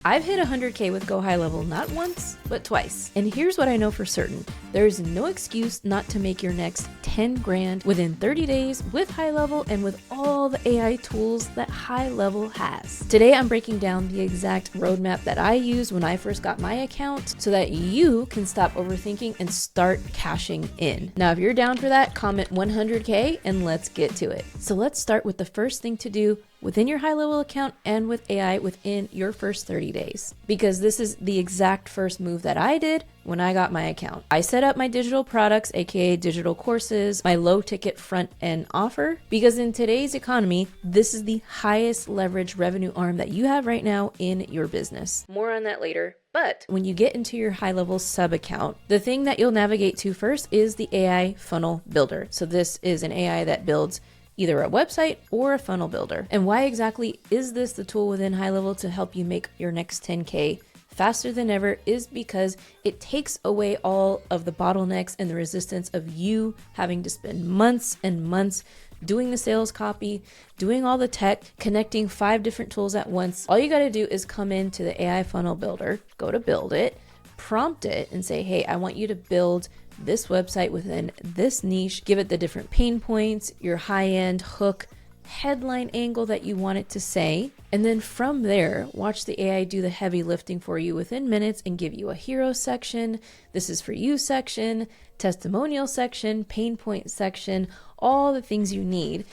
I've hit 100K with GoHighLevel not once, but twice. And here's what I know for certain. There's no excuse not to make your next 10 grand within 30 days with HighLevel and with all the AI tools that HighLevel has. Today, I'm breaking down the exact roadmap that I used when I first got my account so that you can stop overthinking and start cashing in. Now, if you're down for that, comment 100K and let's get to it. So let's start with the first thing to do within your HighLevel account and with AI within your first 30 days. Because this is the exact first move that I did when I got my account. I set up my digital products, aka digital courses, my low ticket front end offer, because in today's economy, this is the highest leverage revenue arm that you have right now in your business. More on that later. But when you get into your HighLevel sub account, the thing that you'll navigate to first is the AI funnel builder. So this is an AI that builds either a website or a funnel builder. And why exactly is this the tool within HighLevel to help you make your next 10K faster than ever is because it takes away all of the bottlenecks and the resistance of you having to spend months and months doing the sales copy, doing all the tech, connecting 5 different tools at once. All you got to do is come into the AI funnel builder, go to build it, prompt it and say, hey, I want you to build this website within this niche, give it the different pain points, your high-end hook, headline angle that you want it to say. And then from there, watch the AI do the heavy lifting for you within minutes and give you a hero section, this is for you section, testimonial section, pain point section, all the things you need.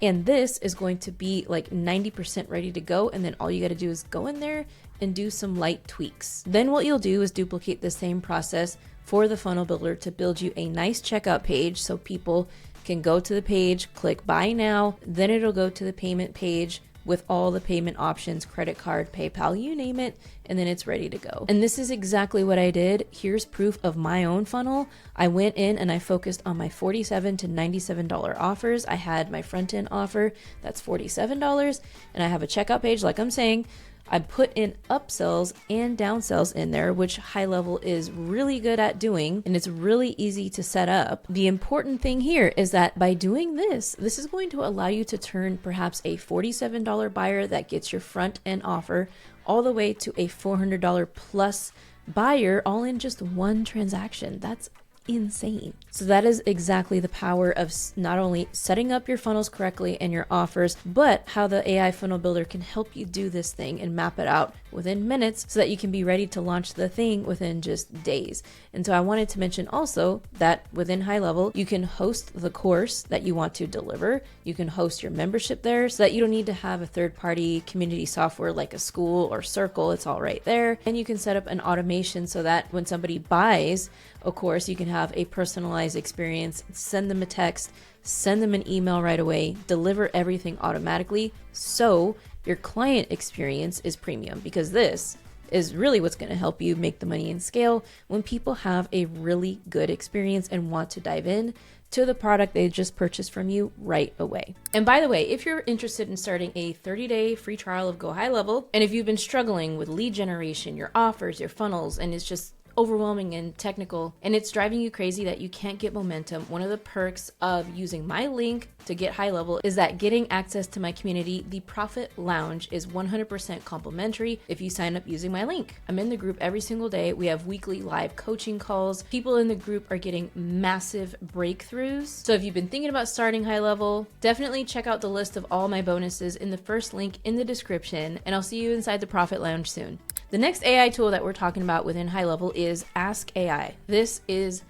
And this is going to be like 90% ready to go. And then all you got to do is go in there and do some light tweaks. Then what you'll do is duplicate the same process for the funnel builder to build you a nice checkout page so people can go to the page, click buy now, then it'll go to the payment page with all the payment options, credit card, PayPal, you name it, and then it's ready to go. And this is exactly what I did. Here's proof of my own funnel. I went in and I focused on my $47 to $97 offers. I had my front end offer, that's $47, and I have a checkout page like I'm saying. I put in upsells and downsells in there, which HighLevel is really good at doing, and it's really easy to set up. The important thing here is that by doing this is going to allow you to turn perhaps a $47 buyer that gets your front end offer all the way to a $400 plus buyer all in just one transaction. That's insane. So that is exactly the power of not only setting up your funnels correctly and your offers, but how the AI funnel builder can help you do this thing and map it out within minutes so that you can be ready to launch the thing within just days. And so I wanted to mention also that within HighLevel, you can host the course that you want to deliver. You can host your membership there so that you don't need to have a third-party community software like a School or Circle. It's all right there. And you can set up an automation so that when somebody buys a course, you can have a personalized experience, send them a text, send them an email right away, deliver everything automatically. So your client experience is premium, because this is really what's going to help you make the money and scale when people have a really good experience and want to dive in to the product they just purchased from you right away. And by the way, if you're interested in starting a 30-day free trial of GoHighLevel, and if you've been struggling with lead generation, your offers, your funnels, and it's just overwhelming and technical, and it's driving you crazy that you can't get momentum, one of the perks of using my link to get HighLevel is that getting access to my community, the Profit Lounge, is 100% complimentary if you sign up using my link. I'm in the group every single day. We have weekly live coaching calls. People in the group are getting massive breakthroughs. So if you've been thinking about starting HighLevel, definitely check out the list of all my bonuses in the first link in the description, and I'll see you inside the Profit Lounge soon. The next AI tool that we're talking about within HighLevel is Ask AI. This is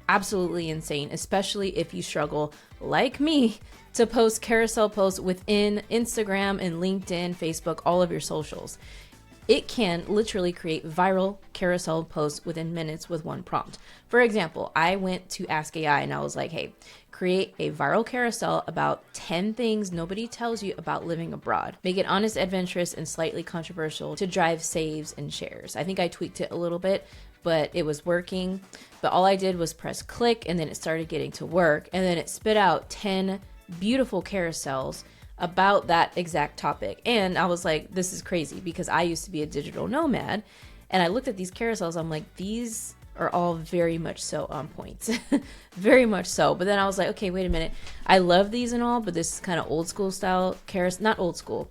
absolutely insane, especially if you struggle, like me, to post carousel posts within Instagram and LinkedIn, Facebook, all of your socials. It can literally create viral carousel posts within minutes with one prompt. For example, I went to Ask AI and I was like, hey, create a viral carousel about 10 things nobody tells you about living abroad. Make it honest, adventurous, and slightly controversial to drive saves and shares. I think I tweaked it a little bit, but it was working. But all I did was press click, and then it started getting to work, and then it spit out 10 beautiful carousels about that exact topic. And I was like, this is crazy, because I used to be a digital nomad, and I looked at these carousels, I'm like, these are all very much so on point. Very much so. But then I was like, okay, wait a minute. I love these and all, but this is kind of old school style carousel, not old school.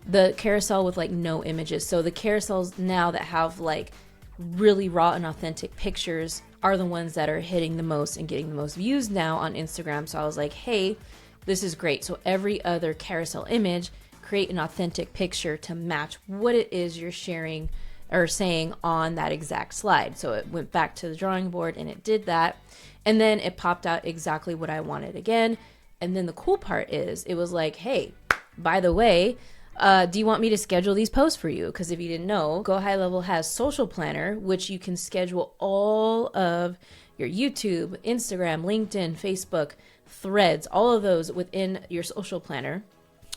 the carousel with like no images. So the carousels now that have like really raw and authentic pictures are the ones that are hitting the most and getting the most views now on Instagram. So I was like, hey, this is great. So every other carousel image, create an authentic picture to match what it is you're sharing or saying on that exact slide. So it went back to the drawing board and it did that. And then it popped out exactly what I wanted again. And then the cool part is it was like, hey, by the way, do you want me to schedule these posts for you? Because if you didn't know, GoHighLevel has Social Planner, which you can schedule all of your YouTube, Instagram, LinkedIn, Facebook, Threads, all of those within your Social Planner.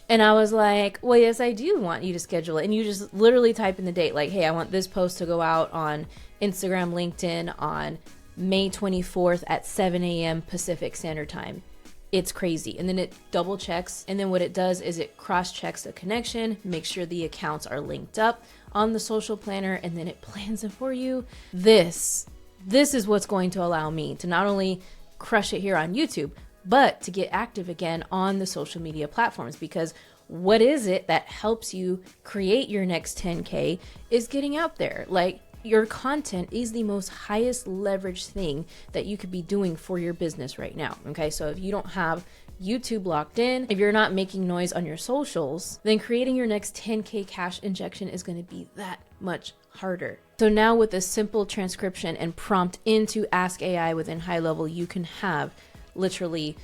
And I was like, well, yes, I do want you to schedule it. And you just literally type in the date, like, hey, I want this post to go out on Instagram, LinkedIn on May 24th at 7 a.m. Pacific Standard Time. It's crazy. And then it double checks. And then what it does is it cross checks the connection, make sure the accounts are linked up on the Social Planner, and then it plans it for you. This is what's going to allow me to not only crush it here on YouTube, but to get active again on the social media platforms. Because what is it that helps you create your next 10K is getting out there. Like, your content is the most highest leverage thing that you could be doing for your business right now. Okay, so if you don't have YouTube locked in, if you're not making noise on your socials, then creating your next 10K cash injection is going to be that much harder. So now with a simple transcription and prompt into Ask AI within HighLevel, you can have literally,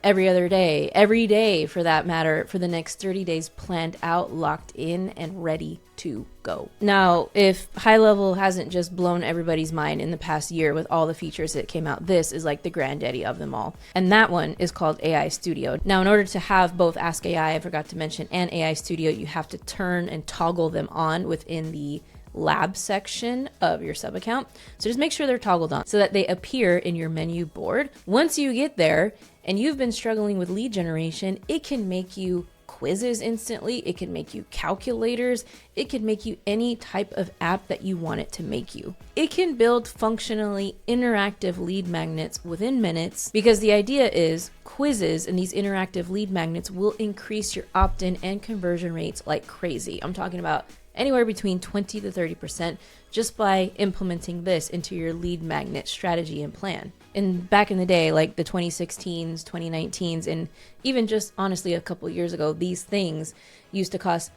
every other day, every day for that matter, for the next 30 days planned out, locked in, and ready to go. Now, if HighLevel hasn't just blown everybody's mind in the past year with all the features that came out, this is like the granddaddy of them all. And that one is called AI Studio. Now, in order to have both Ask AI, I forgot to mention, and AI Studio, you have to turn and toggle them on within the lab section of your sub account. So just make sure they're toggled on so that they appear in your menu board. Once you get there and you've been struggling with lead generation, it can make you quizzes instantly. It can make you calculators. It can make you any type of app that you want it to make you. It can build functionally interactive lead magnets within minutes, because the idea is quizzes and these interactive lead magnets will increase your opt-in and conversion rates like crazy. I'm talking about anywhere between 20 to 30% just by implementing this into your lead magnet strategy and plan. And back in the day, like the 2016s, 2019s, and even just honestly a couple years ago, these things used to cost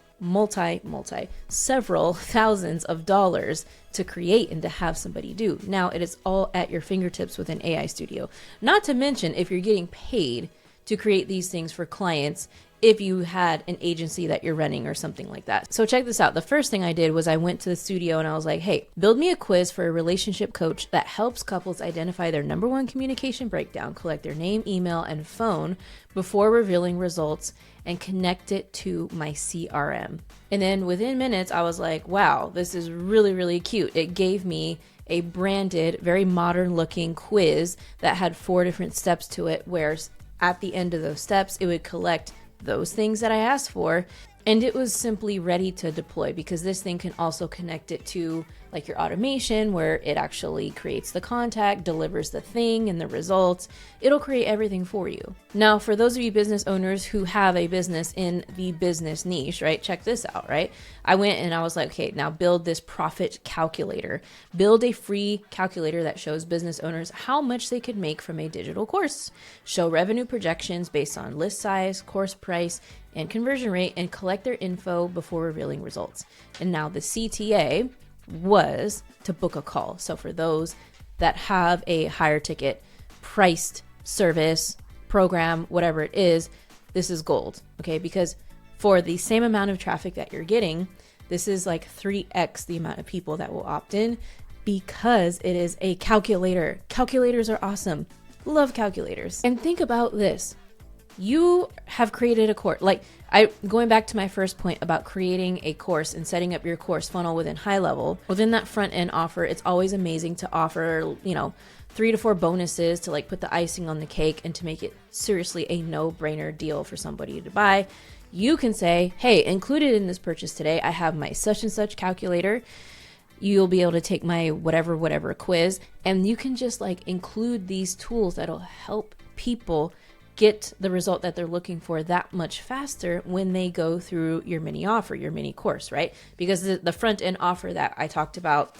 several thousands of dollars to create and to have somebody do. Now it is all at your fingertips within AI Studio. Not to mention if you're getting paid to create these things for clients, if you had an agency that you're running or something like that. So check this out. The first thing I did was I went to the studio and I was like, hey, build me a quiz for a relationship coach that helps couples identify their number one communication breakdown, collect their name, email, and phone before revealing results, and connect it to my CRM. And then within minutes, I was like, wow, this is really, really cute. It gave me a branded, very modern looking quiz that had 4 different steps to it, where at the end of those steps, it would collect those things that I asked for, and it was simply ready to deploy, because this thing can also connect it to like your automation, where it actually creates the contact, delivers the thing and the results. It'll create everything for you. Now, for those of you business owners who have a business in the business niche, right? Check this out, right? I went and I was like, okay, now build this profit calculator. Build a free calculator that shows business owners how much they could make from a digital course. Show revenue projections based on list size, course price, and conversion rate, and collect their info before revealing results. And now the CTA was to book a call. So for those that have a higher ticket priced service, program, whatever it is, this is gold, okay? Because for the same amount of traffic that you're getting, this is like 3x the amount of people that will opt in, because it is a calculator. Calculators are awesome. Love calculators. And think about this. You have created a course. Going back to my first point about creating a course and setting up your course funnel within HighLevel, within that front end offer, it's always amazing to offer, 3 to 4 bonuses to like put the icing on the cake and to make it seriously a no-brainer deal for somebody to buy. You can say, hey, included in this purchase today, I have my such and such calculator. You'll be able to take my whatever quiz, and you can just like include these tools that'll help people get the result that they're looking for that much faster when they go through your mini offer, your mini course, right? Because the front end offer that I talked about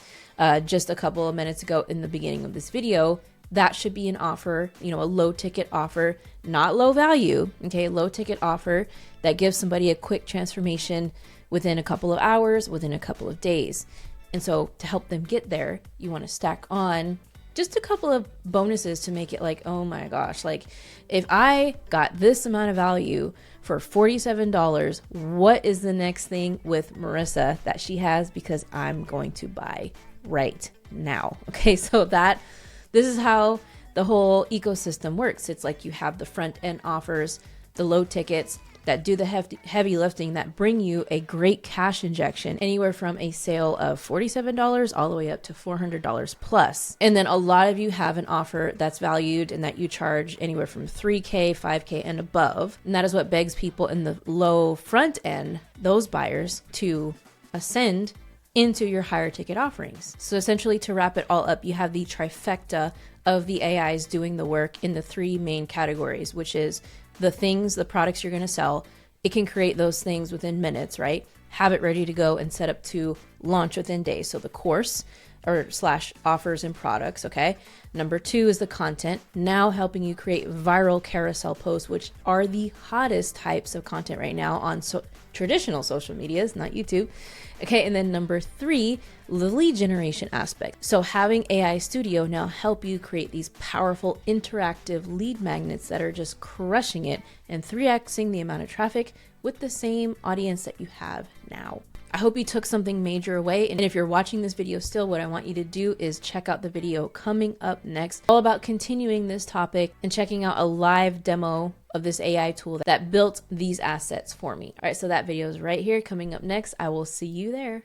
just a couple of minutes ago in the beginning of this video, that should be an offer, a low ticket offer, not low value, okay? Low ticket offer that gives somebody a quick transformation within a couple of hours, within a couple of days. And so to help them get there, you want to stack on just a couple of bonuses to make it like, oh my gosh, like if I got this amount of value for $47, what is the next thing with Marissa that she has, because I'm going to buy right now. Okay, so this is how the whole ecosystem works. It's like you have the front end offers, the low tickets that do the heavy lifting, that bring you a great cash injection, anywhere from a sale of $47 all the way up to $400 plus. And then a lot of you have an offer that's valued and that you charge anywhere from $3K, $5K and above. And that is what begs people in the low front end, those buyers, to ascend into your higher ticket offerings. So essentially, to wrap it all up, you have the trifecta of the AIs doing the work in the three main categories, which is the products you're going to sell. It can create those things within minutes, right? Have it ready to go and set up to launch within days. So the course or / offers and products, okay? Number 2 is the content, now helping you create viral carousel posts, which are the hottest types of content right now on traditional social medias, not YouTube. Okay, and then number 3, the lead generation aspect. So having AI Studio now help you create these powerful interactive lead magnets that are just crushing it and 3xing the amount of traffic with the same audience that you have now. I hope you took something major away. And if you're watching this video still, what I want you to do is check out the video coming up next, all about continuing this topic and checking out a live demo of this AI tool that built these assets for me. All right, so that video is right here coming up next. I will see you there.